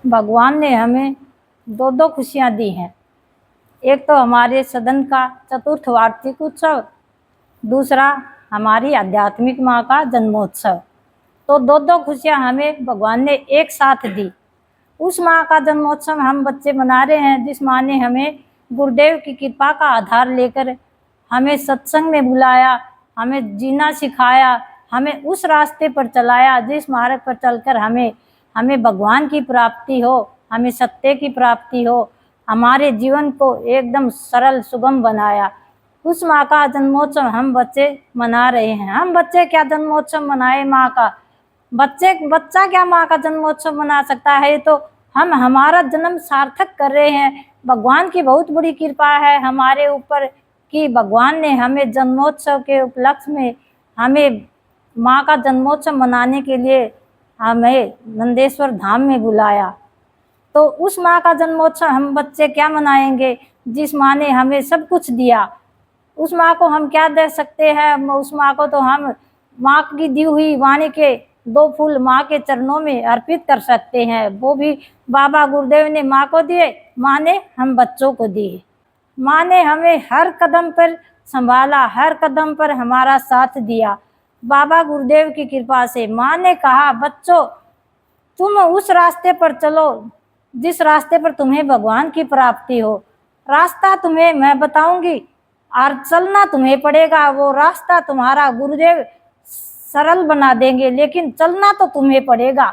भगवान ने हमें दो दो खुशियां दी हैं। एक तो हमारे सदन का चतुर्थ वार्षिक उत्सव, दूसरा हमारी आध्यात्मिक माँ का जन्मोत्सव। तो दो दो खुशियां हमें भगवान ने एक साथ दी। उस माँ का जन्मोत्सव हम बच्चे मना रहे हैं, जिस माँ ने हमें गुरुदेव की कृपा का आधार लेकर हमें सत्संग में बुलाया, हमें जीना सिखाया, हमें उस रास्ते पर चलाया जिस मार्ग पर चलकर हमें हमें भगवान की प्राप्ति हो, हमें सत्य की प्राप्ति हो, हमारे जीवन को एकदम सरल सुगम बनाया। उस माँ का जन्मोत्सव हम बच्चे मना रहे हैं। हम बच्चे क्या जन्मोत्सव मनाए माँ का? बच्चा क्या माँ का जन्मोत्सव मना सकता है? तो हम हमारा जन्म सार्थक कर रहे हैं। भगवान की बहुत बड़ी कृपा है हमारे ऊपर कि भगवान ने हमें जन्मोत्सव के उपलक्ष्य में हमें माँ का जन्मोत्सव मनाने के लिए हमें नंदेश्वर धाम में बुलाया। तो उस माँ का जन्मोत्सव हम बच्चे क्या मनाएंगे जिस माँ ने हमें सब कुछ दिया? उस माँ को हम क्या दे सकते हैं? उस माँ को तो हम माँ की दी हुई वाणी के दो फूल माँ के चरणों में अर्पित कर सकते हैं। वो भी बाबा गुरुदेव ने माँ को दिए, माँ ने हम बच्चों को दिए। माँ ने हमें हर कदम पर संभाला, हर कदम पर हमारा साथ दिया। बाबा गुरुदेव की कृपा से माँ ने कहा, बच्चों तुम उस रास्ते पर चलो जिस रास्ते पर तुम्हें भगवान की प्राप्ति हो। रास्ता तुम्हें मैं बताऊंगी और चलना तुम्हें पड़ेगा। वो रास्ता तुम्हारा गुरुदेव सरल बना देंगे, लेकिन चलना तो तुम्हें पड़ेगा।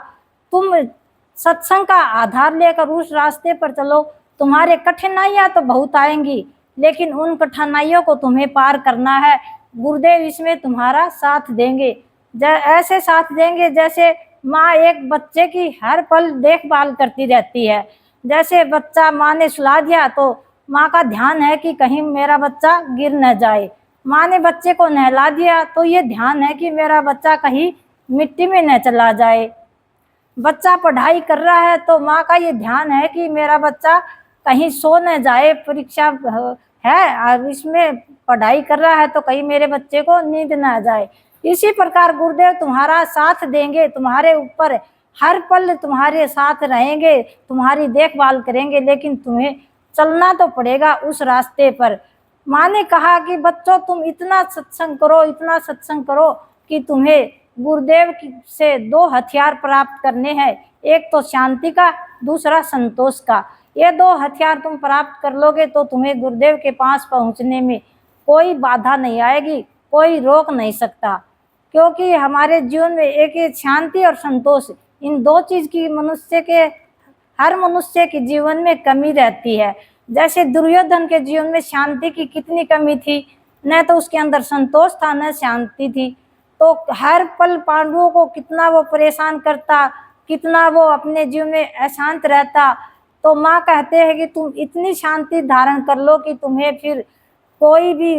तुम सत्संग का आधार लेकर उस रास्ते पर चलो। तुम्हारे कठिनाइयां तो बहुत आएंगी, लेकिन उन कठिनाइयों को तुम्हें पार करना है। गुरुदेव इसमें तुम्हारा साथ देंगे, ऐसे साथ देंगे जैसे माँ एक बच्चे की हर पल देखभाल करती रहती है। जैसे बच्चा माँ ने सुला दिया तो माँ का ध्यान है कि कहीं मेरा बच्चा गिर न जाए। माँ ने बच्चे को नहला दिया तो ये ध्यान है कि मेरा बच्चा कहीं मिट्टी में न चला जाए। बच्चा पढ़ाई कर रहा है तो माँ का ये ध्यान है कि मेरा बच्चा कहीं सो न जाए, परीक्षा है और इसमें पढ़ाई कर रहा है तो कहीं मेरे बच्चे को नींद न आ जाए। इसी प्रकार गुरुदेव तुम्हारा साथ देंगे, तुम्हारे ऊपर हर पल तुम्हारे साथ रहेंगे, तुम्हारी देखभाल करेंगे, लेकिन तुम्हें चलना तो पड़ेगा उस रास्ते पर। माँ ने कहा कि बच्चों तुम इतना सत्संग करो, इतना सत्संग करो कि तुम्हें गुरुदेव से दो हथियार प्राप्त करने हैं, एक तो शांति का, दूसरा संतोष का। ये दो हथियार तुम प्राप्त कर लोगे तो तुम्हें गुरुदेव के पास पहुंचने में कोई बाधा नहीं आएगी, कोई रोक नहीं सकता। क्योंकि हमारे जीवन में एक शांति और संतोष, इन दो चीज की हर मनुष्य के जीवन में कमी रहती है। जैसे दुर्योधन के जीवन में शांति की कितनी कमी थी, न तो उसके अंदर संतोष था न शांति थी। तो हर पल पांडवों को कितना वो परेशान करता, कितना वो अपने जीवन में अशांत रहता। तो माँ कहते हैं कि तुम इतनी शांति धारण कर लो कि तुम्हें फिर कोई भी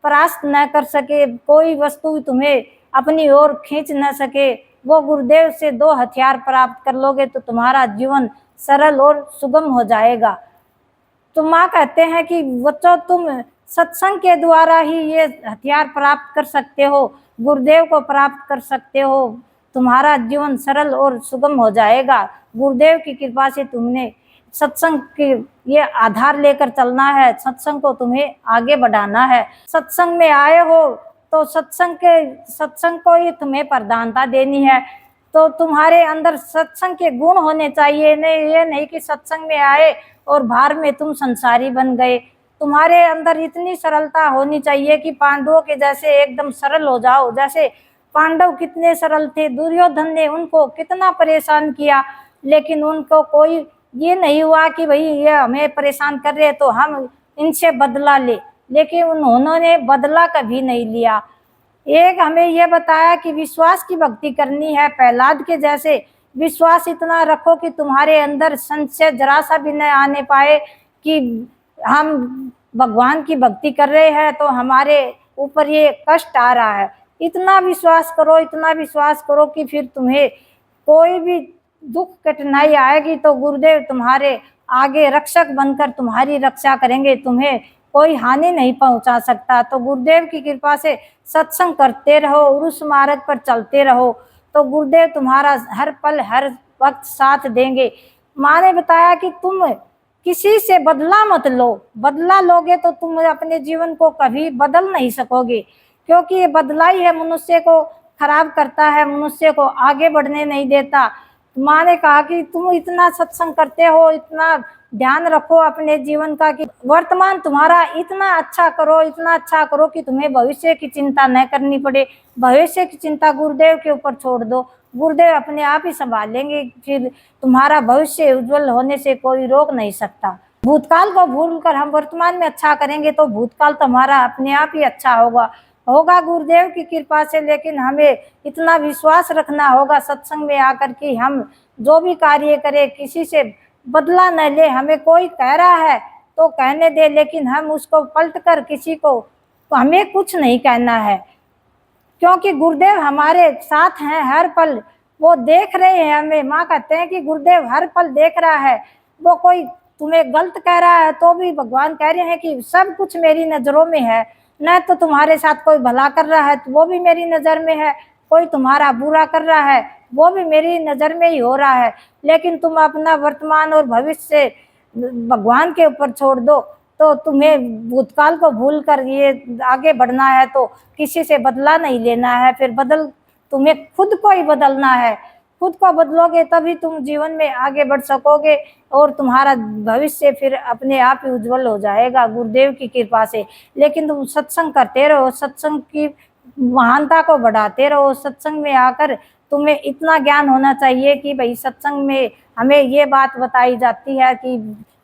परास्त न कर सके, कोई वस्तु तुम्हें अपनी ओर खींच न सके। वो गुरुदेव से दो हथियार प्राप्त कर लोगे तो तुम्हारा जीवन सरल और सुगम हो जाएगा। तो माँ कहते हैं कि बच्चों तुम सत्संग के द्वारा ही ये हथियार प्राप्त कर सकते हो, गुरुदेव को प्राप्त कर सकते हो, तुम्हारा जीवन सरल और सुगम हो जाएगा। गुरुदेव की कृपा से तुमने सत्संग के ये आधार लेकर चलना है, सत्संग को तुम्हें आगे बढ़ाना है। सत्संग में आए हो तो सत्संग को ही तुम्हें प्रधानता देनी है। तो तुम्हारे अंदर सत्संग के गुण होने चाहिए। नहीं, ये नहीं कि सत्संग में आए और बाहर में तुम संसारी बन गए। तुम्हारे अंदर इतनी सरलता होनी चाहिए कि पांडवों के जैसे एकदम सरल हो जाओ। जैसे पांडव कितने सरल थे, दुर्योधन ने उनको कितना परेशान किया, लेकिन उनको कोई ये नहीं हुआ कि भाई ये हमें परेशान कर रहे तो हम इनसे बदला ले, लेकिन उन्होंने बदला कभी नहीं लिया। एक हमें यह बताया कि विश्वास की भक्ति करनी है, प्रहलाद के जैसे विश्वास इतना रखो कि तुम्हारे अंदर संशय जरा सा भी न आने पाए कि हम भगवान की भक्ति कर रहे हैं तो हमारे ऊपर ये कष्ट आ रहा है। इतना विश्वास करो, इतना विश्वास करो कि फिर तुम्हें कोई भी दुख कठिनाई आएगी तो गुरुदेव तुम्हारे आगे रक्षक बनकर तुम्हारी रक्षा करेंगे, तुम्हें कोई हानि नहीं पहुंचा सकता। तो गुरुदेव की कृपा से सत्संग करते रहो और उस मार्ग पर चलते रहो तो गुरुदेव तुम्हारा हर पल हर वक्त साथ देंगे। माँ ने बताया कि तुम किसी से बदला मत लो, बदला लोगे तो तुम अपने जीवन को कभी बदल नहीं सकोगे, क्योंकि ये बदला ही है मनुष्य को खराब करता है, मनुष्य को आगे बढ़ने नहीं देता। माँ ने कहा कि तुम इतना सत्संग करते हो, इतना ध्यान रखो अपने जीवन का कि वर्तमान तुम्हारा इतना अच्छा करो, इतना अच्छा करो कि तुम्हें भविष्य की चिंता न करनी पड़े। भविष्य की चिंता गुरुदेव के ऊपर छोड़ दो, गुरुदेव अपने आप ही संभालेंगे, फिर तुम्हारा भविष्य उज्जवल होने से कोई रोक नहीं सकता। भूतकाल को भूलकर हम वर्तमान में अच्छा करेंगे तो भूतकाल तो हमारा अपने आप ही अच्छा होगा गुरुदेव की कृपा से। लेकिन हमें इतना विश्वास रखना होगा सत्संग में आकर कि हम जो भी कार्य करें किसी से बदला न ले। हमें कोई कह रहा है तो कहने दे, लेकिन हम उसको पलट कर किसी को तो हमें कुछ नहीं कहना है, क्योंकि गुरुदेव हमारे साथ हैं हर पल, वो देख रहे हैं हमें। माँ कहते हैं कि गुरुदेव हर पल देख रहा है। वो कोई तुम्हें गलत कह रहा है तो भी भगवान कह रहे हैं कि सब कुछ मेरी नजरों में है। न तो तुम्हारे साथ कोई भला कर रहा है तो वो भी मेरी नजर में है, कोई तुम्हारा बुरा कर रहा है वो भी मेरी नजर में ही हो रहा है। लेकिन तुम अपना वर्तमान और भविष्य भगवान के ऊपर छोड़ दो तो तुम्हें भूतकाल को भूल कर ये आगे बढ़ना है तो किसी से बदला नहीं लेना है, फिर तुम्हें खुद को ही बदलना है। खुद को बदलोगे तभी तुम जीवन में आगे बढ़ सकोगे और तुम्हारा भविष्य फिर अपने आप ही उज्जवल हो जाएगा गुरुदेव की कृपा से। लेकिन तुम सत्संग करते रहो, सत्संग की महानता को बढ़ाते रहो। सत्संग में आकर तुम्हें इतना ज्ञान होना चाहिए कि भाई सत्संग में हमें ये बात बताई जाती है कि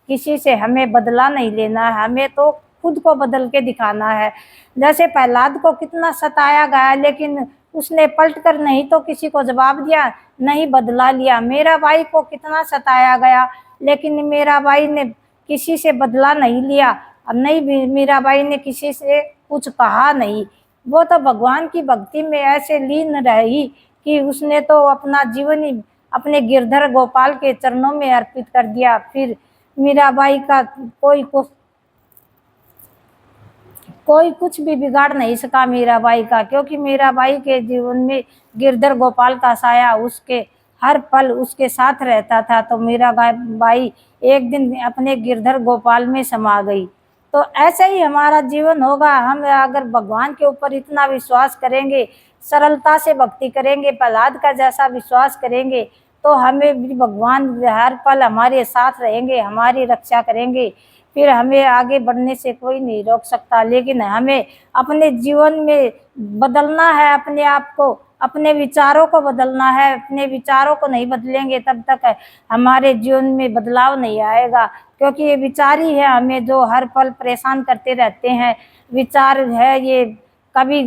किसी से हमें बदला नहीं लेना है, हमें तो खुद को बदल के दिखाना है। जैसे प्रहलाद को कितना सताया गया लेकिन उसने पलट कर नहीं तो किसी को जवाब दिया, नहीं बदला लिया। मेरा भाई को कितना सताया गया लेकिन मेरा भाई ने किसी से बदला नहीं लिया और नहीं मेरा भाई ने किसी से कुछ कहा नहीं। वो तो भगवान की भक्ति में ऐसे लीन रही कि उसने तो अपना जीवन ही अपने गिरधर गोपाल के चरणों में अर्पित कर दिया। फिर मीराबाई का कोई कुछ भी बिगाड़ नहीं सका मीराबाई का, क्योंकि मीराबाई के जीवन में गिरधर गोपाल का साया उसके हर पल उसके साथ रहता था। तो मीराबाई एक दिन अपने गिरधर गोपाल में समा गई। तो ऐसे ही हमारा जीवन होगा। हम अगर भगवान के ऊपर इतना विश्वास करेंगे, सरलता से भक्ति करेंगे, प्रहलाद का जैसा विश्वास करेंगे तो हमें भी भगवान हर पल हमारे साथ रहेंगे, हमारी रक्षा करेंगे, फिर हमें आगे बढ़ने से कोई नहीं रोक सकता। लेकिन हमें अपने जीवन में बदलना है, अपने आप को, अपने विचारों को बदलना है। अपने विचारों को नहीं बदलेंगे तब तक हमारे जीवन में बदलाव नहीं आएगा, क्योंकि ये विचार ही है हमें जो हर पल परेशान करते रहते हैं। विचार है ये कभी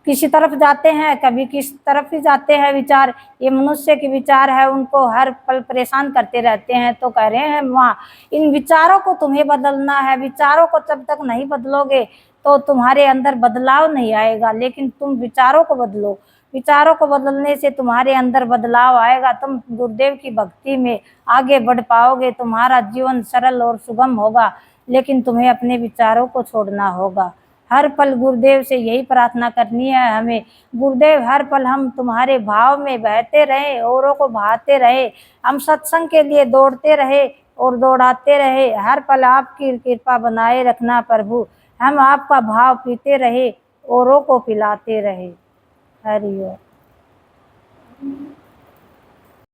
किसी तरफ जाते हैं कभी किस तरफ ही जाते हैं विचार। ये मनुष्य के विचार है, उनको हर पल परेशान करते रहते हैं। तो कह रहे हैं माँ इन विचारों को तुम्हें बदलना है। विचारों को जब तक नहीं बदलोगे तो तुम्हारे अंदर बदलाव नहीं आएगा। लेकिन तुम विचारों को बदलो, विचारों को बदलने से तुम्हारे अंदर बदलाव आएगा। तुम गुरुदेव की भक्ति में आगे बढ़ पाओगे, तुम्हारा जीवन सरल और सुगम होगा। लेकिन तुम्हें अपने विचारों को छोड़ना होगा। हर पल गुरुदेव से यही प्रार्थना करनी है हमें, गुरुदेव हर पल हम तुम्हारे भाव में बहते रहे, औरों को बहाते रहे, हम सत्संग के लिए दौड़ते रहे और दौड़ाते रहे। हर पल आपकी कृपा बनाए रखना प्रभु, हम आपका भाव पीते रहे, औरों को पिलाते रहे। हरि ओम।